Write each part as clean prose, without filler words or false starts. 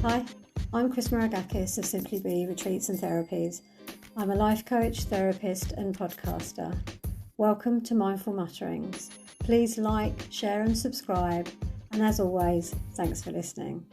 Hi, I'm Chris Maragakis of Simply Be Retreats and Therapies. I'm a life coach, therapist and podcaster. Welcome to Mindful Mutterings. Please like, share and subscribe. And as always, thanks for listening.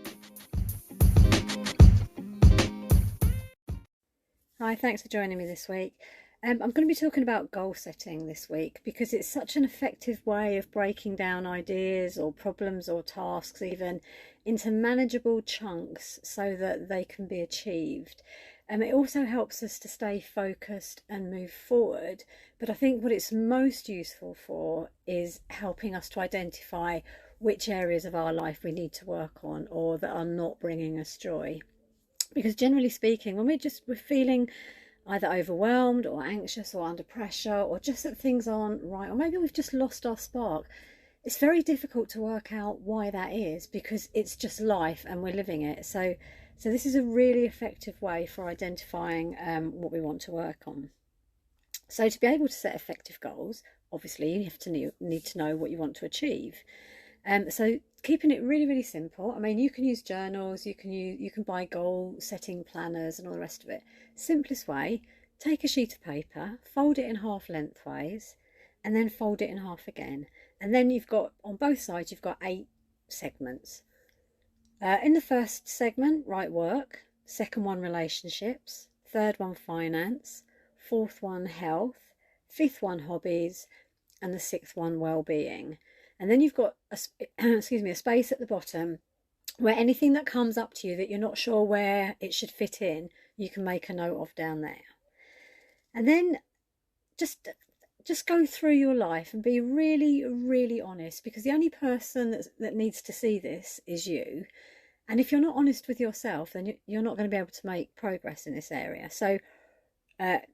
Hi, thanks for joining me this week. I'm going to be talking about goal setting this week because it's such an effective way of breaking down ideas or problems or tasks even into manageable chunks so that they can be achieved. It also helps us to stay focused and move forward. But I think what it's most useful for is helping us to identify which areas of our life we need to work on or that are not bringing us joy. Because generally speaking, when we're feeling either overwhelmed or anxious or under pressure or just that things aren't right, or maybe we've just lost our spark, it's very difficult to work out why that is because it's just life and we're living it. So this is a really effective way for identifying what we want to work on. So to be able to set effective goals, obviously you have to need to know what you want to achieve. So keeping it really, really simple. I mean, you can use journals, you can buy goal setting planners and all the rest of it. Simplest way, take a sheet of paper, fold it in half lengthways, and then fold it in half again. And then you've got, on both sides, you've got 8 segments. In the first segment, write work. Second one, relationships. Third one, finance. Fourth one, health. Fifth one, hobbies. And the sixth one, well-being. And then you've got a space at the bottom where anything that comes up to you that you're not sure where it should fit in, you can make a note of down there. And then just go through your life and be really, really honest, because the only person that needs to see this is you. And if you're not honest with yourself, then you're not going to be able to make progress in this area. So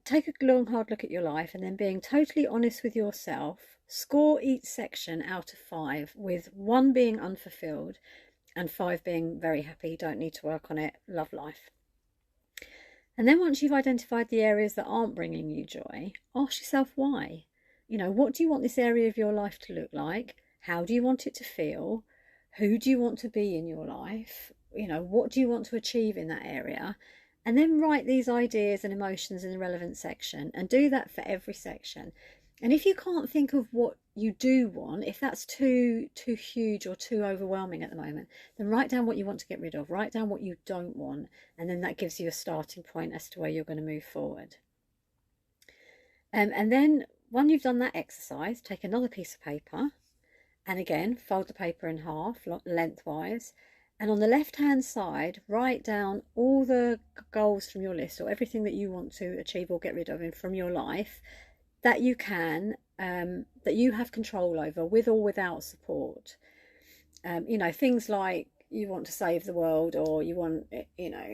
take a long, hard look at your life and then being totally honest with yourself. Score each section out of 5, with 1 being unfulfilled and 5 being very happy, don't need to work on it, love life. And then once you've identified the areas that aren't bringing you joy, ask yourself why. What do you want this area of your life to look like? How do you want it to feel? Who do you want to be in your life? What do you want to achieve in that area? And then write these ideas and emotions in the relevant section and do that for every section. And if you can't think of what you do want, if that's too huge or too overwhelming at the moment, then write down what you want to get rid of, write down what you don't want, and then that gives you a starting point as to where you're going to move forward. And then when you've done that exercise, take another piece of paper and again fold the paper in half lengthwise, and on the left hand side write down all the goals from your list, or everything that you want to achieve or get rid of from your life that you can, that you have control over, with or without support. Things like you want to save the world, or you want,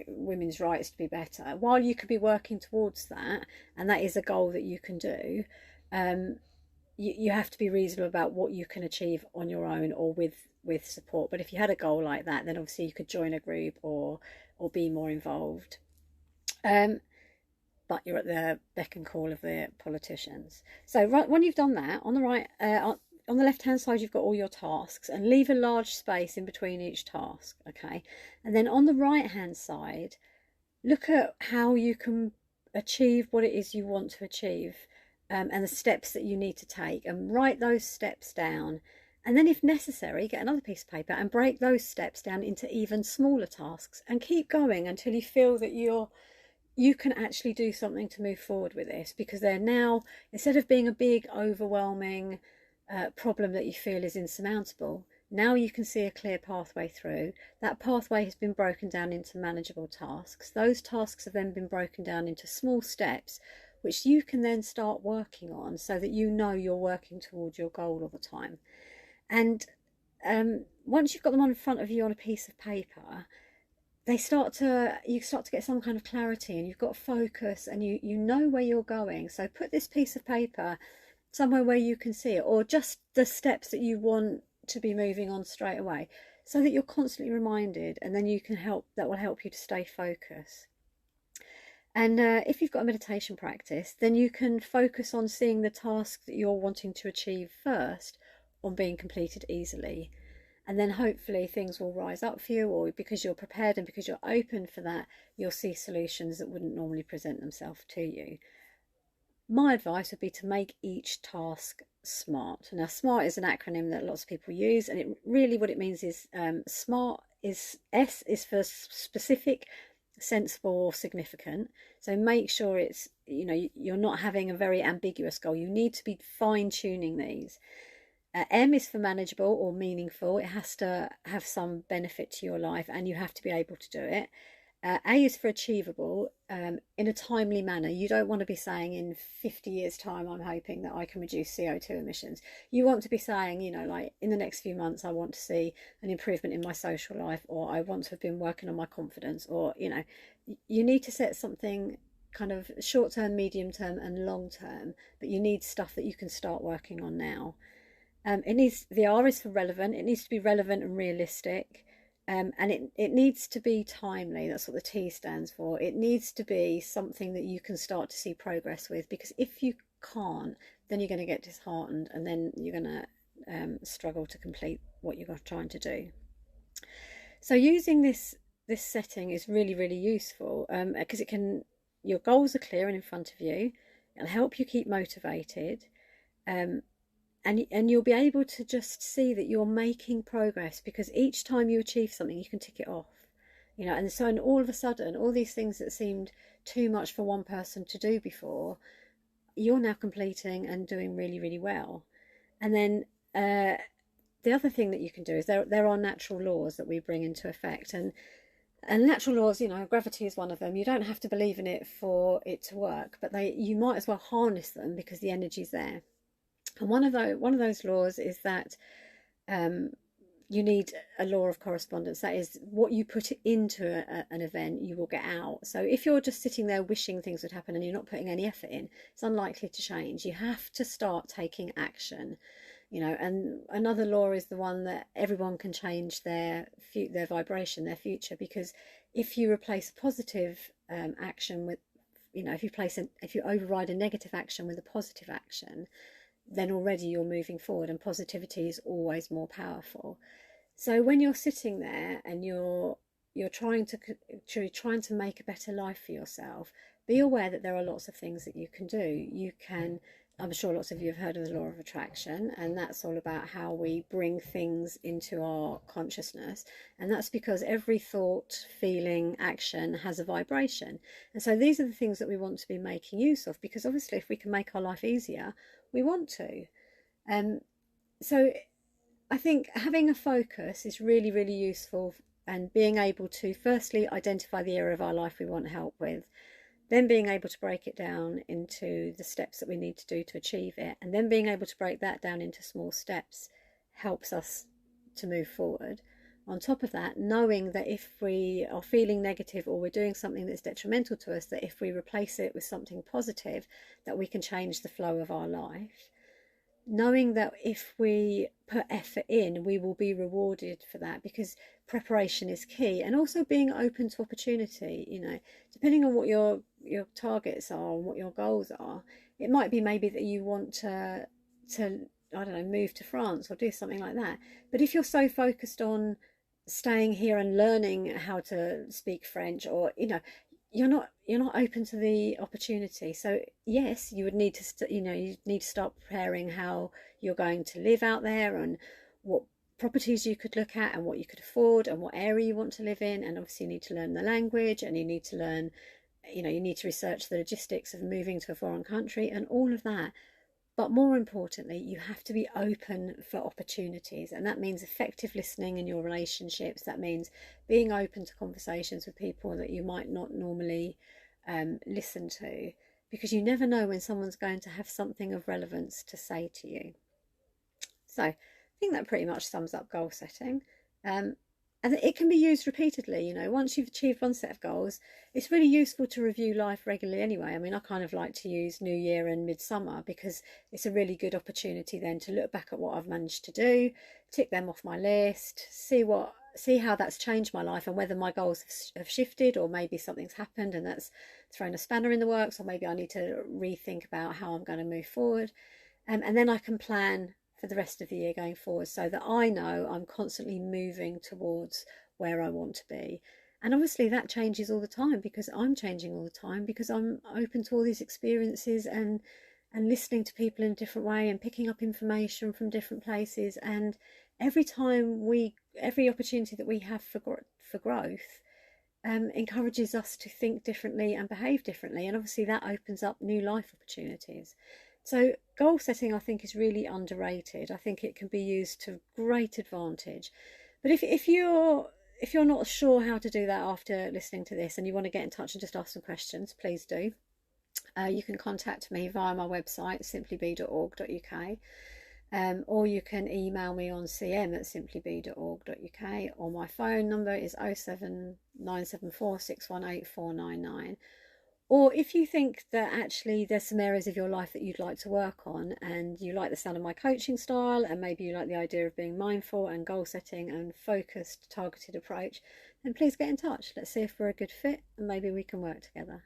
women's rights to be better. While you could be working towards that, and that is a goal that you can do, you have to be reasonable about what you can achieve on your own or with support. But if you had a goal like that, then obviously you could join a group or be more involved. But you're at the beck and call of the politicians. So right when you've done that, on the right, on the left hand side, you've got all your tasks, and leave a large space in between each task. Okay, and then on the right hand side, look at how you can achieve what it is you want to achieve, and the steps that you need to take, and write those steps down. And then if necessary, get another piece of paper and break those steps down into even smaller tasks, and keep going until you feel that you can actually do something to move forward with this, because they're now, instead of being a big overwhelming problem that you feel is insurmountable, now you can see a clear pathway through. That pathway has been broken down into manageable tasks. Those tasks have then been broken down into small steps which you can then start working on, so that you're working towards your goal all the time. And once you've got them in front of you on a piece of paper, you start to get some kind of clarity, and you've got focus, and you know where you're going. So put this piece of paper somewhere where you can see it, or just the steps that you want to be moving on straight away, so that you're constantly reminded, and then that will help you to stay focused. And if you've got a meditation practice, then you can focus on seeing the task that you're wanting to achieve first on being completed easily. And then hopefully things will rise up for you, or because you're prepared and because you're open for that, you'll see solutions that wouldn't normally present themselves to you. My advice would be to make each task SMART. Now, SMART is an acronym that lots of people use, and it really, what it means is SMART is, S is for specific, sensible, or significant. So make sure it's, you're not having a very ambiguous goal. You need to be fine tuning these. M is for manageable or meaningful. It has to have some benefit to your life, and you have to be able to do it. A is for achievable, in a timely manner. You don't want to be saying in 50 years' time, I'm hoping that I can reduce CO2 emissions. You want to be saying, like in the next few months, I want to see an improvement in my social life, or I want to have been working on my confidence, or, you need to set something kind of short term, medium term, and long term, but you need stuff that you can start working on now. The R is for relevant. It needs to be relevant and realistic. And it needs to be timely. That's what the T stands for. It needs to be something that you can start to see progress with, because if you can't, then you're going to get disheartened, and then you're going to struggle to complete what you're trying to do. So using this setting is really, really useful, because your goals are clear and in front of you. It'll help you keep motivated. And you'll be able to just see that you're making progress, because each time you achieve something, you can tick it off, and all of a sudden, all these things that seemed too much for one person to do before, you're now completing and doing really, really well. And then the other thing that you can do is there are natural laws that we bring into effect, and natural laws, gravity is one of them. You don't have to believe in it for it to work, but you might as well harness them because the energy's there. And one of those laws is that you need a law of correspondence. That is, what you put into an event, you will get out. So if you're just sitting there wishing things would happen and you're not putting any effort in, it's unlikely to change. You have to start taking action. And another law is the one that everyone can change their vibration, their future, because if you replace a positive action with, if you override a negative action with a positive action, then already you're moving forward, and positivity is always more powerful. So when you're sitting there and you're trying to make a better life for yourself, be aware that there are lots of things that you can do. I'm sure lots of you have heard of the law of attraction, and that's all about how we bring things into our consciousness. And that's because every thought, feeling, action has a vibration. And so these are the things that we want to be making use of, because obviously if we can make our life easier, we want to. So I think having a focus is really, really useful, and being able to firstly identify the area of our life we want help with, then being able to break it down into the steps that we need to do to achieve it, and then being able to break that down into small steps helps us to move forward. On top of that, knowing that if we are feeling negative or we're doing something that's detrimental to us, that if we replace it with something positive, that we can change the flow of our life. Knowing that if we put effort in, we will be rewarded for that, because preparation is key. And also being open to opportunity, depending on what your targets are and what your goals are. It might be maybe that you want to I don't know, move to France or do something like that. But if you're so focused on staying here and learning how to speak French, or you're not open to the opportunity. So yes, you would need to you need to start preparing how you're going to live out there, and what properties you could look at, and what you could afford, and what area you want to live in. And obviously you need to learn the language, and you need to learn, you need to research the logistics of moving to a foreign country and all of that. But more importantly, you have to be open for opportunities, and that means effective listening in your relationships. That means being open to conversations with people that you might not normally listen to, because you never know when someone's going to have something of relevance to say to you. So I think that pretty much sums up goal setting. And it can be used repeatedly. Once you've achieved one set of goals, it's really useful to review life regularly anyway. I mean, I kind of like to use New Year and Midsummer, because it's a really good opportunity then to look back at what I've managed to do, tick them off my list, see how that's changed my life, and whether my goals have shifted, or maybe something's happened and that's thrown a spanner in the works, or maybe I need to rethink about how I'm going to move forward. And then I can plan for the rest of the year going forward, so that I know I'm constantly moving towards where I want to be. And obviously that changes all the time, because I'm changing all the time, because I'm open to all these experiences and listening to people in a different way and picking up information from different places. And every opportunity that we have for growth encourages us to think differently and behave differently. And obviously that opens up new life opportunities. So goal setting, I think, is really underrated. I think it can be used to great advantage. But if you're not sure how to do that after listening to this, and you want to get in touch and just ask some questions, please do. You can contact me via my website, simplybe.org.uk, or you can email me on cm@simplybe.org.uk, or my phone number is 07974618499. Or if you think that actually there's some areas of your life that you'd like to work on, and you like the sound of my coaching style, and maybe you like the idea of being mindful and goal setting and focused, targeted approach, then please get in touch. Let's see if we're a good fit, and maybe we can work together.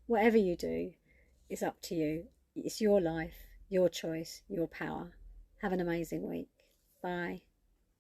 Whatever you do is up to you. It's your life, your choice, your power. Have an amazing week. Bye.